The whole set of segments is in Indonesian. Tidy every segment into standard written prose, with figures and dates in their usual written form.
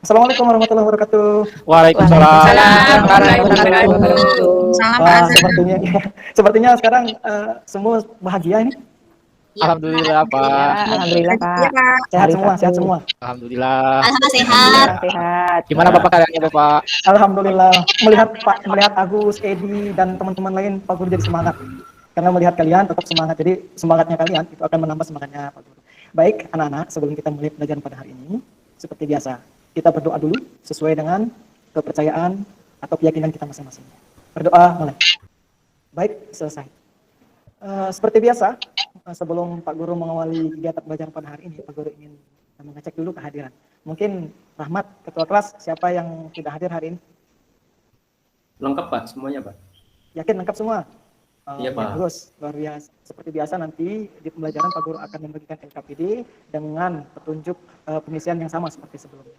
Assalamualaikum warahmatullahi wabarakatuh. Waalaikumsalam. Waalaikumsalam Warahmatullahi warahmatullahi wabarakatuh. Salam Pak Wah, Azhar. sepertinya sekarang semua bahagia ini. Ya, Alhamdulillah, Ya, Pak. alhamdulillah Iya Pak. Pak. Sehat Hari semua, Sabtu. sehat semua. Alhamdulillah. Alhamdulillah sehat. Alhamdulillah sehat. Gimana Bapak keadaannya, Bapak? Alhamdulillah melihat Agus, Edi dan teman-teman lain Pak Guru jadi semangat. Karena melihat kalian tetap semangat. Jadi semangatnya kalian itu akan menambah semangatnya Pak Guru. Baik, anak-anak, sebelum kita mulai pelajaran pada hari ini, seperti biasa, kita berdoa dulu sesuai dengan kepercayaan atau keyakinan kita masing-masing. Berdoa mulai. Baik, selesai. Seperti biasa, sebelum Pak Guru mengawali kegiatan pelajaran pada hari ini, Pak Guru ingin mengecek dulu kehadiran. Mungkin Rahmat, ketua kelas, siapa yang tidak hadir hari ini? Lengkap Pak, semuanya Pak. Yakin lengkap semua? Iya, Pak. Bagus, luar biasa. Seperti biasa nanti di pembelajaran Pak Guru akan membagikan LKPD dengan petunjuk pengisian yang sama seperti sebelumnya.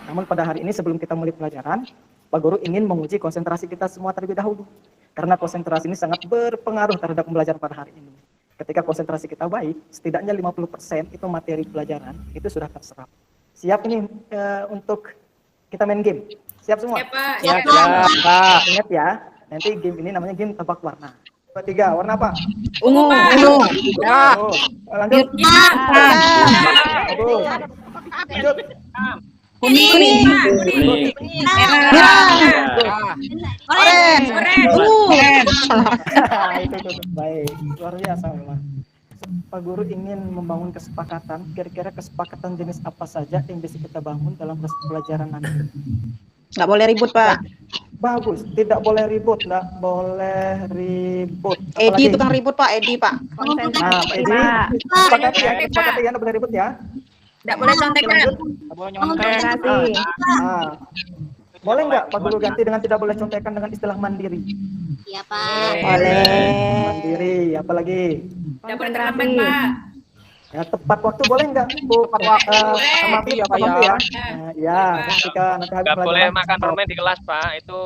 Namun pada hari ini sebelum kita mulai pelajaran, Pak Guru ingin menguji konsentrasi kita semua terlebih dahulu. Karena konsentrasi ini sangat berpengaruh terhadap pembelajaran pada hari ini. Ketika konsentrasi kita baik, setidaknya 50% itu materi pelajaran, itu sudah terserap. Siap ini untuk kita main game? Siap semua? Siap Pak. Siap, Pak. Ingat ya, nanti game ini namanya game tebak warna. Tiga, warna apa? Ungu. Ya. Oh, lanjut. Iya. Bagus. Lanjut. Kuning. Kuning. Merah. Orange. Itu. Baik, luar biasa memang. Pak Guru ingin membangun kesepakatan, kira-kira kesepakatan jenis apa saja yang bisa kita bangun dalam proses pelajaran nanti. Nggak boleh ribut Pak. Bagus, tidak boleh ribut, tidak boleh ribut. Edi tukang ribut Pak, Edi Pak. Nah, Pak Edi, Pak. sepakati ya, tidak boleh ribut ya. Tidak boleh contekan. Nggak boleh nyontek. Terima kasih. Nah, boleh nggak Pak Guru ganti dengan tidak boleh contekan dengan istilah mandiri? Iya Pak. Boleh. Mandiri, apalagi? Tidak boleh terlambat Pak. Ya, tepat waktu boleh nggak Bu? Tepat waktu. Amati ya, Pak Amati ya. Ya, ketika nanti habis Nggak boleh pelajaran. makan permen di kelas, Pak. Itu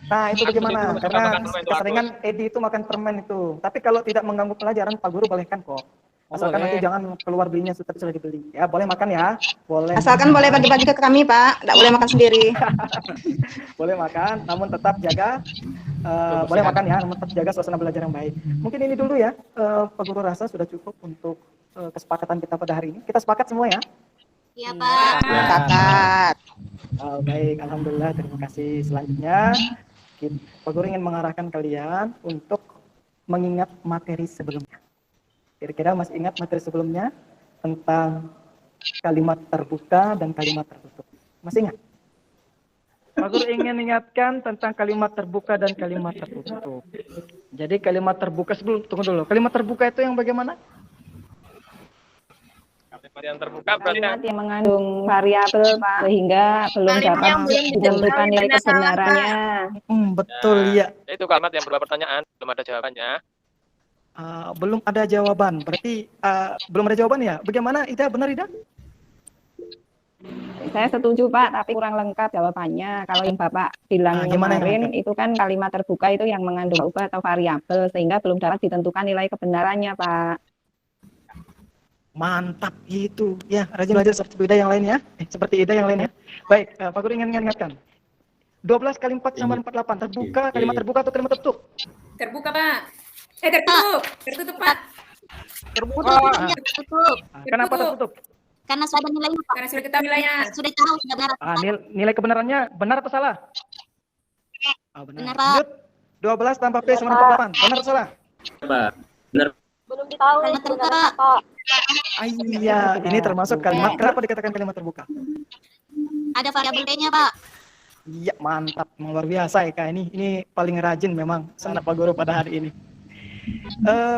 Nah, itu bagaimana? Itu Karena makan permen itu keseringan Edi itu makan permen itu. Tapi kalau tidak mengganggu pelajaran, Pak Guru bolehkan kok. Asalkan Boleh. nanti jangan keluar belinya sudah dibeli. Ya, boleh makan ya. Boleh. Asalkan boleh bagi-bagi ke kami Pak, nggak boleh makan sendiri. Boleh makan, namun tetap jaga boleh makan ya, namun tetap jaga suasana belajar yang baik. Mungkin ini dulu ya, Pak Guru rasa sudah cukup untuk kesepakatan kita pada hari ini. Kita sepakat semua ya? Iya Pak. Kakak. Baik, alhamdulillah, terima kasih. Selanjutnya, Pak Guru ingin mengarahkan kalian untuk mengingat materi sebelumnya. Kira-kira masih ingat materi sebelumnya tentang kalimat terbuka dan kalimat tertutup? Masih ingat? Pak Guru ingin ingatkan tentang kalimat terbuka dan kalimat tertutup. Jadi kalimat terbuka tunggu dulu. Kalimat terbuka itu yang bagaimana? yang terbuka berarti Kalimat yang mengandung variabel Pak, sehingga belum Kalimat dapat yang belum ditentukan nilai ditentukan kebenarannya. Betul ya. itu kalimat yang berupa pertanyaan, belum ada jawabannya. Belum ada jawaban. Berarti belum ada jawaban ya? Bagaimana Ida? Benar Ida? Saya setuju Pak, tapi kurang lengkap jawabannya. Kalau yang Bapak bilang Gimana kemarin yang itu kan kalimat terbuka itu yang mengandung ubah atau variabel, sehingga belum dapat ditentukan nilai kebenarannya Pak. Mantap gitu. Ya, rajin belajar seperti Ida yang lain ya. Seperti Ida yang lain ya. Baik, Pak Guru ingin ingatkan. 12 kali 4 sama 48. Terbuka, kalimat terbuka atau kalimat tertutup? Terbuka Pak. Tertutup. Tertutup Pak. Terbuka. Tertutup. Kenapa tertutup? Karena sudah ada nilainya Pak. Karena sudah kita nilainya. Sudah tahu sudah benar. Nilai kebenarannya benar atau salah? Benar. Benar, Pak. Lanjut. 12 tambah P sama 48. Benar atau salah? Pak. Benar. Belum ditahu. Kalimat terbuka Pak. Iya, ini termasuk kalimat. Kenapa dikatakan kalimat terbuka? Ada variabel T-nya Pak. Iya, mantap. Luar biasa ya Kak. Ini paling rajin memang anak Pak Guru pada hari ini.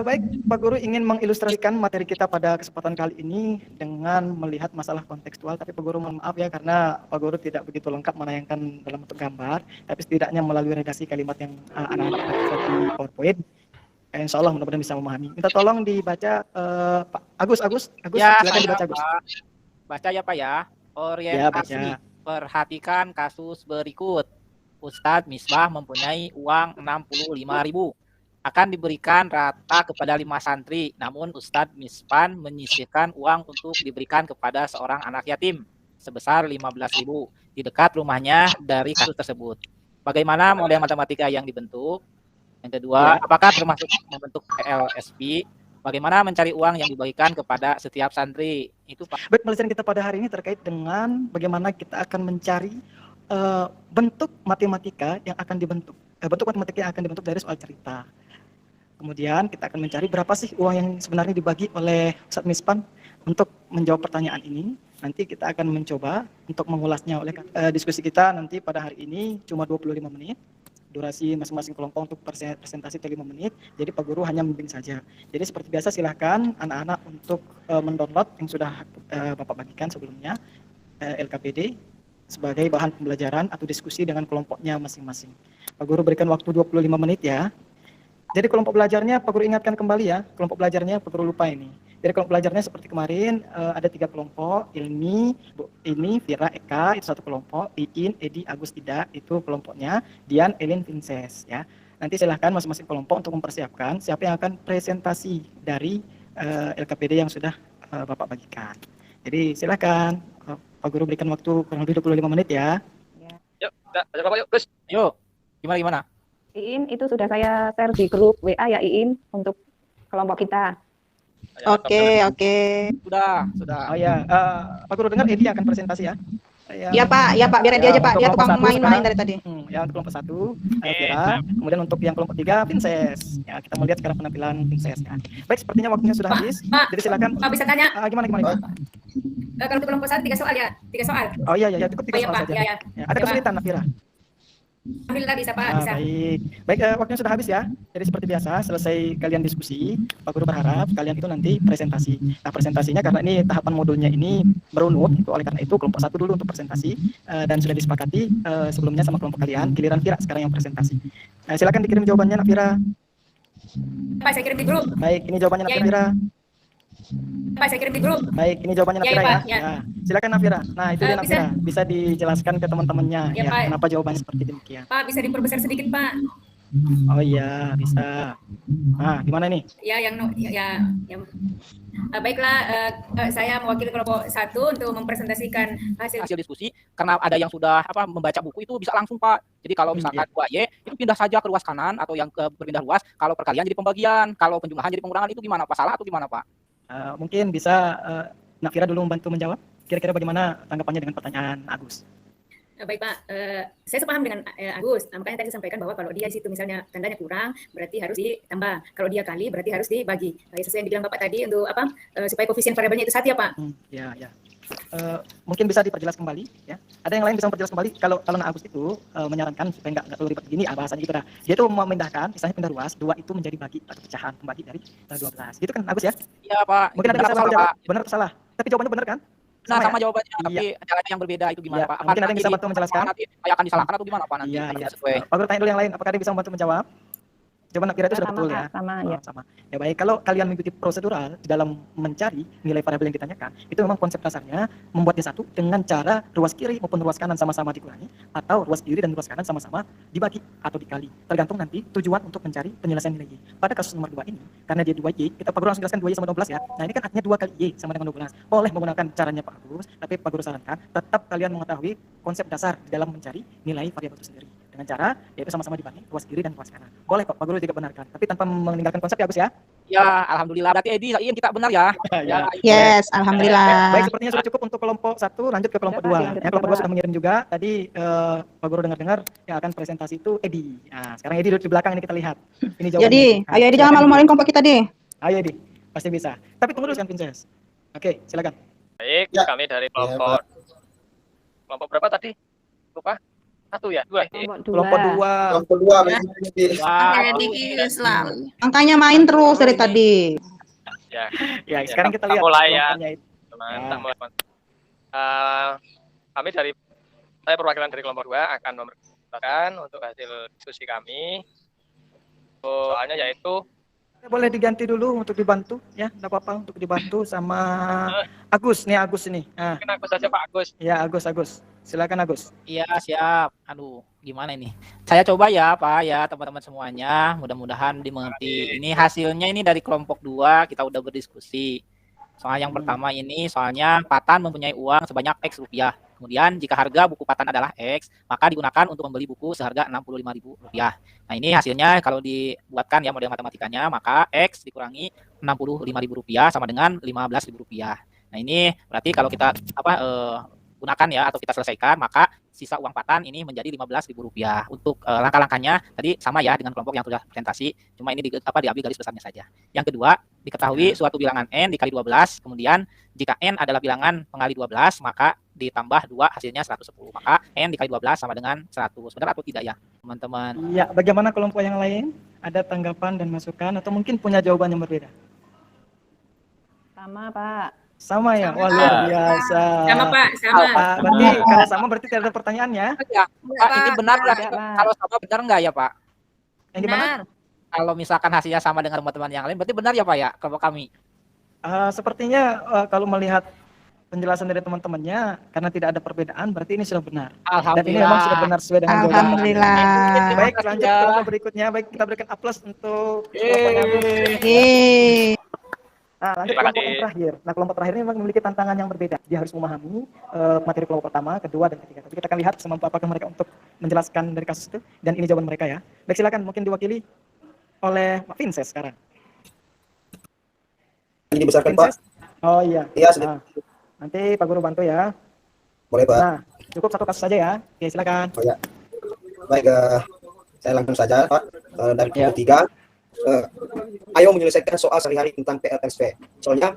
Baik, Pak Guru ingin mengilustrasikan materi kita pada kesempatan kali ini dengan melihat masalah kontekstual. Tapi Pak Guru mohon maaf ya, karena Pak Guru tidak begitu lengkap menayangkan dalam bentuk gambar. Tapi setidaknya melalui redaksi kalimat yang anak-anak dapat di PowerPoint. Insya Allah mudah-mudahan bisa memahami. Minta tolong dibaca Pak Agus, Ya, silakan saya, dibaca Agus. Pak. Baca ya Pak ya. Ya, baca. Orientasi. Perhatikan kasus berikut. Ustadz Misbah mempunyai uang 65.000. Akan diberikan rata kepada 5 santri. Namun Ustadz Mispan menyisihkan uang untuk diberikan kepada seorang anak yatim. sebesar 15.000 di dekat rumahnya dari kasus tersebut. Bagaimana model matematika yang dibentuk? Yang kedua, apakah termasuk membentuk PLSP? Bagaimana mencari uang yang dibagikan kepada setiap santri? Itu Pak. Baik, pelajaran kita pada hari ini terkait dengan bagaimana kita akan mencari bentuk matematika yang akan dibentuk. Bentuk matematika yang akan dibentuk dari soal cerita. Kemudian kita akan mencari berapa sih uang yang sebenarnya dibagi oleh Ustadz Mispan untuk menjawab pertanyaan ini. Nanti kita akan mencoba untuk mengulasnya oleh diskusi kita nanti pada hari ini cuma 25 menit. Durasi masing-masing kelompok untuk presentasi itu 5 menit. Jadi Pak Guru hanya membimbing saja. Jadi seperti biasa silahkan anak-anak untuk mendownload yang sudah Bapak bagikan sebelumnya LKPD sebagai bahan pembelajaran atau diskusi dengan kelompoknya masing-masing. Pak Guru berikan waktu 25 menit ya. Jadi kelompok belajarnya Pak Guru ingatkan kembali ya, kelompok belajarnya Pak Guru lupa ini. Jadi kelompok belajarnya seperti kemarin ada 3 kelompok, Ilmi, ini Vira, Eka itu satu kelompok, Iin, Edi, Agus tidak itu kelompoknya, Dian, Elin, Vinces ya. Nanti silahkan masing-masing kelompok untuk mempersiapkan siapa yang akan presentasi dari LKPD yang sudah Bapak bagikan. Jadi silahkan Pak Guru berikan waktu kurang lebih 25 menit ya. Yuk, kita baca Bapak yuk, Gus. Yuk, gimana? Iin, itu sudah saya share di grup WA ya Iin untuk kelompok kita. Oke. Sudah. Oh ya, Pak Guru dengar Edi akan presentasi ya. Ya Pak, biar dia aja Pak, dia tukang main-main dari tadi. Ya untuk kelompok 1, Vira. Kemudian untuk yang kelompok 3, Vinces. Ya, kita melihat sekarang penampilan Vinces kan. Baik, sepertinya waktunya sudah habis. Pak, Jadi silakan. Pak bisa tanya. Gimana? Kalau untuk kelompok 1 3 soal ya, 3 soal. Oh iya, cukup 3 Oh, iya, soal Pak. saja. Ya. Ya, ada kesulitan, Vira? Alhamdulillah bisa Pak, bisa. Baik, waktunya sudah habis ya. Jadi seperti biasa, selesai kalian diskusi, Pak Guru berharap kalian itu nanti presentasi. Nah, presentasinya karena ini tahapan modulnya ini berunut, itu oleh karena itu kelompok 1 dulu untuk presentasi dan sudah disepakati sebelumnya sama kelompok kalian. Giliran Vira sekarang yang presentasi. Silakan dikirim jawabannya, Vira. Pak, saya kirim di grup. Baik, ini jawabannya Ya, Vira. Pak, saya kirim di grup. Baik, ini jawabannya Ya, Nafira ya, ya. Pak, ya. Ya. Silakan Nafira. Nah, itu dia Bisa. Nafira. Bisa dijelaskan ke teman-temannya Ya, ya, Pak. kenapa jawabannya seperti demikian. Pak, bisa diperbesar sedikit Pak. Oh iya, bisa. Nah, gimana nih? Ya, baiklah, saya mewakili kelompok 1 untuk mempresentasikan hasil. Hasil diskusi karena ada yang sudah membaca buku itu bisa langsung Pak. Jadi kalau misalkan 2Y itu pindah saja ke ruas kanan atau yang ke berpindah ruas. Kalau perkalian jadi pembagian, kalau penjumlahan jadi pengurangan itu gimana Pak? Salah atau gimana Pak? Mungkin bisa Nafira dulu membantu menjawab. Kira-kira bagaimana tanggapannya dengan pertanyaan Agus? Baik Pak, saya sepaham dengan Agus. Makanya tadi sampaikan bahwa kalau dia di situ misalnya tandanya kurang, berarti harus ditambah. Kalau dia kali, berarti harus dibagi. Sesuai yang dibilang Bapak tadi untuk supaya koefisien variabelnya itu 1 ya Pak. Ya. Mungkin bisa diperjelas kembali ya. Ada yang lain bisa memperjelas kembali kalau Agus itu menyarankan supaya nggak terlalu ribet begini bahasanya gitu dah. Dia tuh memindahkan misalnya pindah ruas 2 itu menjadi bagi atau pecahan pembagi dari 12. Gitu kan Agus ya? Iya Pak. Mungkin ada yang bisa menjawab benar atau salah. Tapi jawabannya benar kan? Nah, sama ya? jawabannya, tapi caranya yang berbeda itu gimana Iya, Pak? mungkin ada yang bisa bantu menjelaskan? Nanti akan disalahkan atau gimana Pak nanti? Iya. Sesuai. Pak Guru tanya dulu yang lain, apakah ada yang bisa membantu menjawab? Jawaban Nafira itu sudah betul ya? Sama. Ya baik, kalau kalian mengikuti prosedural di dalam mencari nilai variabel yang ditanyakan, itu memang konsep dasarnya membuatnya satu dengan cara ruas kiri maupun ruas kanan sama-sama dikurangi, atau ruas kiri dan ruas kanan sama-sama dibagi atau dikali. Tergantung nanti tujuan untuk mencari penyelesaian nilai Y. Pada kasus nomor 2 ini, karena dia 2Y, kita Pak Guru langsung jelaskan 2Y sama 12 ya. Nah ini kan artinya 2 kali Y sama dengan 12. Boleh menggunakan caranya Pak Agus, tapi Pak Guru sarankan tetap kalian mengetahui konsep dasar di dalam mencari nilai variabel itu sendiri. Dengan cara yaitu sama-sama dibagi ruas kiri dan ruas kanan. Boleh kok, Pak Guru juga benarkan, tapi tanpa meninggalkan konsep ya Agus ya. Ya, alhamdulillah. Berarti Edi, Iin kita benar ya. Ya. Yes, alhamdulillah. Baik, sepertinya sudah cukup untuk kelompok 1, lanjut ke kelompok 2. Ya, kelompok 2 sudah mengirim juga. Tadi Pak Guru dengar-dengar yang akan presentasi itu Edi. Nah, sekarang Edi duduk di belakang ini kita lihat. Ini jawabannya. Jadi, ayo Edi jangan malu-maluin kelompok kita deh. Ayo Edi, pasti bisa. Tapi tunggu dulu kan Vinces. Oke, silakan. Baik, kami dari kelompok berapa tadi? Lupa. 1 ya? 2. Kelompok 2. Angkanya main terus dari tadi. Ya. Ya, sekarang kita lihat. Mulai ya. kelompoknya itu. Teman-teman. Kami saya perwakilan dari kelompok 2 akan memperkenalkan untuk hasil diskusi kami. Soalnya yaitu Boleh diganti dulu untuk dibantu ya, enggak apa-apa untuk dibantu sama Agus nih, Agus ini. Nah, mungkin Agus saja Pak Agus. ya Agus. Silakan Agus. Iya, siap. Aduh, gimana ini? Saya coba ya, Pak, ya, teman-teman semuanya. Mudah-mudahan dimengerti. Ini hasilnya ini dari kelompok 2, kita udah berdiskusi. Soal yang pertama ini soalnya Patan mempunyai uang sebanyak X rupiah. Kemudian jika harga buku Patan adalah X, maka digunakan untuk membeli buku seharga Rp65.000. Nah, ini hasilnya kalau dibuatkan ya model matematikanya, maka X dikurangi Rp65.000 sama dengan Rp15.000. Nah, ini berarti kalau kita gunakan ya atau kita selesaikan, maka sisa uang Patan ini menjadi Rp15.000. Untuk langkah-langkahnya tadi sama ya dengan kelompok yang sudah presentasi, cuma ini diambil garis besarnya saja. Yang kedua, diketahui suatu bilangan N dikali 12, kemudian jika N adalah bilangan pengali 12, maka ditambah 2 hasilnya 110. Maka N dikali 12 sama dengan 100. Benar atau tidak ya, teman-teman? Ya, bagaimana kelompok yang lain? Ada tanggapan dan masukan atau mungkin punya jawaban yang berbeda? Sama, Pak. Sama ya? Wah, luar biasa. Sama Pak, sama. Berarti kalau sama berarti tidak ada pertanyaannya. Ya, Pak, ini benar nggak? Tidak, Pak. Kalau sama benar nggak ya, Pak? Yang di mana? Benar. Kalau misalkan hasilnya sama dengan teman-teman yang lain, berarti benar ya Pak ya, kelompok kami? Sepertinya kalau melihat penjelasan dari teman-temannya, karena tidak ada perbedaan, berarti ini sudah benar. Dan ini memang sudah benar sesuai dengan jawaban. Alhamdulillah. Baik, lanjut ke kelompok berikutnya. Baik, kita berikan aplaus untuk kelompoknya. Yeay. Nah, lanjut Terima kelompok yang kasih. terakhir. Nah, kelompok terakhir ini memang memiliki tantangan yang berbeda. Dia harus memahami materi kelompok pertama, kedua, dan ketiga. Tapi kita akan lihat semampu apakah mereka untuk menjelaskan dari kasus itu. Dan ini jawaban mereka ya. Baik, silakan mungkin diwakili oleh Pak Vinces sekarang. Ini dibesarkan Pak. Vinces? Oh iya. Iya, sudah. Nah, nanti Pak Guru bantu ya. Boleh Pak. Nah, cukup satu kasus saja ya. Oke, silakan. Oh ya. Baik, saya langsung saja Pak. Dari kelompok 3. Ayo menyelesaikan soal sehari-hari tentang PLSP. Soalnya,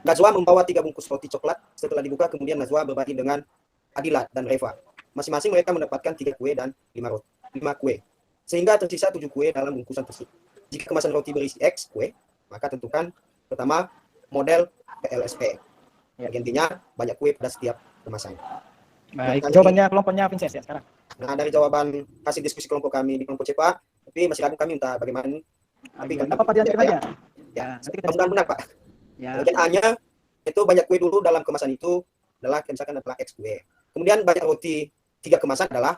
Najwa membawa 3 bungkus roti coklat. Setelah dibuka, kemudian Najwa berbagi dengan Adila dan Reva. Masing-masing mereka mendapatkan 3 kue dan 5 kue. Sehingga tersisa 7 kue dalam bungkusan tersebut. Jika kemasan roti berisi X kue, maka tentukan pertama model PLSP. Intinya banyak kue pada setiap kemasan. Baik, jawabannya kelompoknya Vinces ya sekarang. Nah, dari jawaban hasil diskusi kelompok kami di kelompok C, Pak, tapi masih ragu kami entah bagaimana ini. Tapi Apa Pak dilanjutkan aja? Ya, Nanti kita mudah-mudahan benar, Pak. Ya. Bagian A-nya itu banyak kue dulu dalam kemasan itu adalah misalkan adalah X kue. Kemudian banyak roti 3 kemasan adalah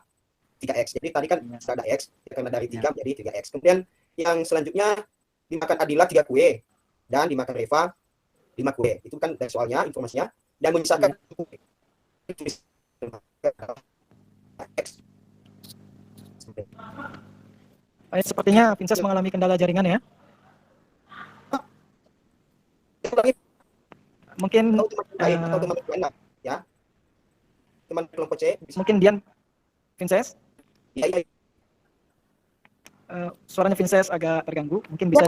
3X. Jadi tadi kan sudah ada X, karena dari 3 menjadi 3X. Kemudian yang selanjutnya dimakan Adila 3 kue dan dimakan Reva 5 kue. Itu kan dari soalnya, informasinya. Dan menyisakan kue. X. Baik, sepertinya Vinces mengalami kendala jaringan ya. Mungkin Atau teman lain, ya. Teman kelompok C. mungkin Dian Vinces, Ya, ya. suaranya Vinces agak terganggu. Mungkin bisa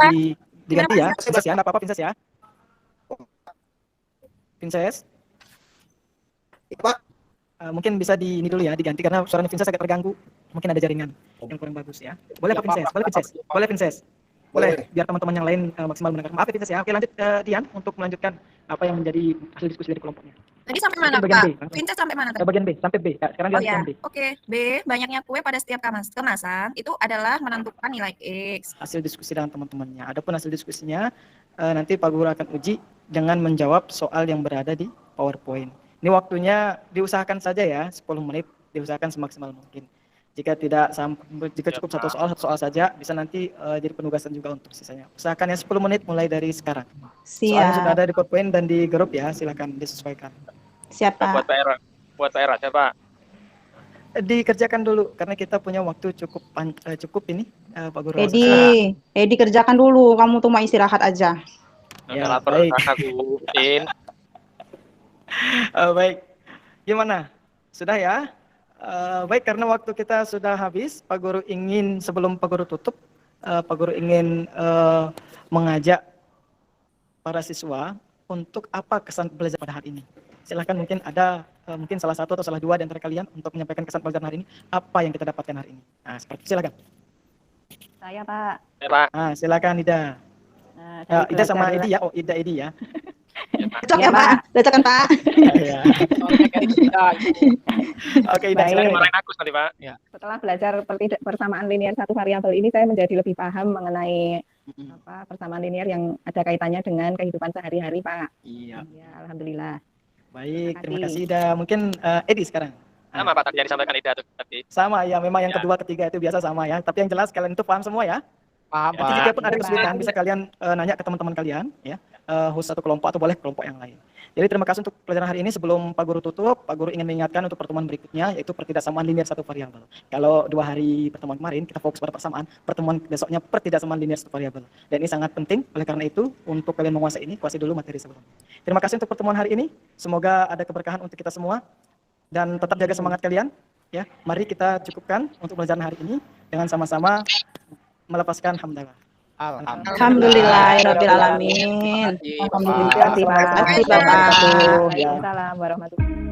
diganti ya. Vinces ya, enggak apa-apa Vinces ya. Vinces, Pak. mungkin bisa ini dulu ya, diganti karena suaranya Vinces agak terganggu. Mungkin ada jaringan yang kurang bagus ya. Boleh Pak Vinces? Boleh Vinces? Boleh Vinces? Boleh, biar teman-teman yang lain maksimal mendengar. Maaf ya Vinces ya. Oke, lanjut Dian untuk melanjutkan apa yang menjadi hasil diskusi dari kelompoknya. Tadi sampai mana, Bagian B, Pak? langsung. Vinces sampai mana tadi? Bagian B, sampai B. Ya, sekarang Oh dia ya, B. oke. B, banyaknya kue pada setiap kemasan itu adalah menentukan nilai X. Hasil diskusi dengan teman-temannya. Adapun hasil diskusinya nanti Pak Guru akan uji dengan menjawab soal yang berada di PowerPoint. Ini waktunya diusahakan saja ya, 10 menit, diusahakan semaksimal mungkin. Jika cukup satu soal saja, bisa nanti jadi penugasan juga untuk sisanya. Usahakan ya 10 menit mulai dari sekarang. Soalnya sudah Siap. ada di PowerPoint dan di grup ya, silakan disesuaikan. Siap, Buat Pak. PR aja Pak. Dikerjakan dulu karena kita punya waktu cukup ini Pak Guru. Edi kerjakan dulu. Kamu tuh mau istirahat aja. Ya, Udah lapar baik. aku. Baik, gimana? Sudah ya? Baik, karena waktu kita sudah habis, Pak Guru ingin sebelum Pak Guru tutup, Pak Guru ingin mengajak para siswa untuk apa kesan belajar pada hari ini. Silahkan mungkin ada mungkin salah satu atau salah dua di antara kalian untuk menyampaikan kesan pelajaran hari ini, apa yang kita dapatkan hari ini. Nah, seperti itu, silakan. Saya, Pak. Pak. Nah, silakan Ida. Nah, Ida sama Edi ya. Oh, Edi ya. Cocok ya, Pak? Cocok kan, Pak? Ya. Oke, Ida. Baik. Silakan, Ida. Marahin aku nanti Pak. Setelah belajar persamaan linear satu variabel ini, saya menjadi lebih paham mengenai persamaan linear yang ada kaitannya dengan kehidupan sehari-hari, Pak. Iya. Ya, alhamdulillah. Baik, terima kasih Ida. Mungkin Edi sekarang. Sama Pak tadi yang disampaikan Ida tuh tadi. Sama ya, memang yang Ya. kedua, ketiga itu biasa sama ya. Tapi yang jelas kalian itu paham semua ya. Paham, Nanti Pak. jika pun ada kesulitan, bisa kalian nanya ke teman-teman kalian ya. host satu kelompok atau boleh kelompok yang lain. Jadi terima kasih untuk pelajaran hari ini. Sebelum Pak Guru tutup, Pak Guru ingin mengingatkan untuk pertemuan berikutnya, yaitu pertidaksamaan linear satu variabel. Kalau 2 hari pertemuan kemarin kita fokus pada persamaan, pertemuan besoknya pertidaksamaan linear satu variabel. Dan ini sangat penting, oleh karena itu untuk kalian menguasai ini, kuasai dulu materi sebelumnya. Terima kasih untuk pertemuan hari ini. Semoga ada keberkahan untuk kita semua dan tetap jaga semangat kalian. Ya, mari kita cukupkan untuk pelajaran hari ini dengan sama-sama melepaskan hamdalah. Alhamdulillahirabbil alamin. Alhamdulillah. Terima kasih, Bapak. Waalaikumsalam warahmatullahi wabarakatuh.